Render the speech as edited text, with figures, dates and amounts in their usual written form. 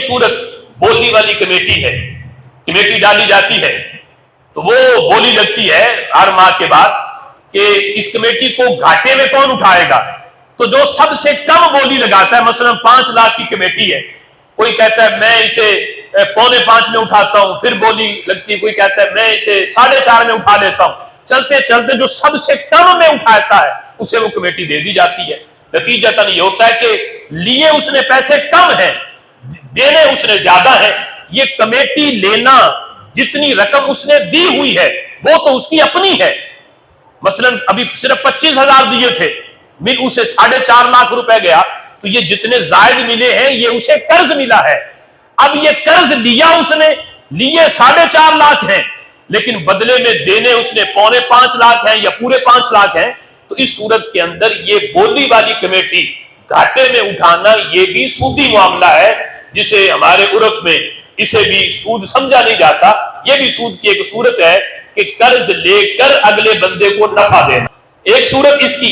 सूरत बोली वाली कमेटी है, कमेटी डाली जाती है तो वो बोली लगती है हर माह के बाद कि इस कमेटी को घाटे में कौन उठाएगा। तो जो सबसे कम बोली लगाता है, मसलन 5 लाख की कमेटी है, कोई कहता है मैं इसे 4.25 में उठाता हूं, फिर बोली लगती है, कोई कहता है मैं इसे 4.5 में उठा लेता हूं। चलते चलते जो सबसे कम में उठाता है उसे वो कमेटी दे दी जाती है। नतीजतन ये होता है कि लिए उसने पैसे कम है, देने उसने ज्यादा है। ये कमेटी लेना, जितनी रकम उसने दी हुई है वो तो उसकी अपनी है। मसलन अभी सिर्फ 25,000 दिए थे, मिल उसे 4.5 लाख रुपए गया, तो ये जितने जायद मिले हैं ये उसे कर्ज मिला है। अब ये कर्ज लिया उसने, लिए 4.5 लाख हैं, लेकिन बदले में देने उसने 4.25 लाख हैं या पूरे 5 लाख हैं। तो इस सूरत के अंदर ये बोली वाली कमेटी घाटे में उठाना ये भी सूदी मामला है, जिसे हमारे उर्फ में इसे भी सूद समझा नहीं जाता। ये भी सूद की एक सूरत है कि कर्ज लेकर अगले बंदे को नफा देना। एक सूरत इसकी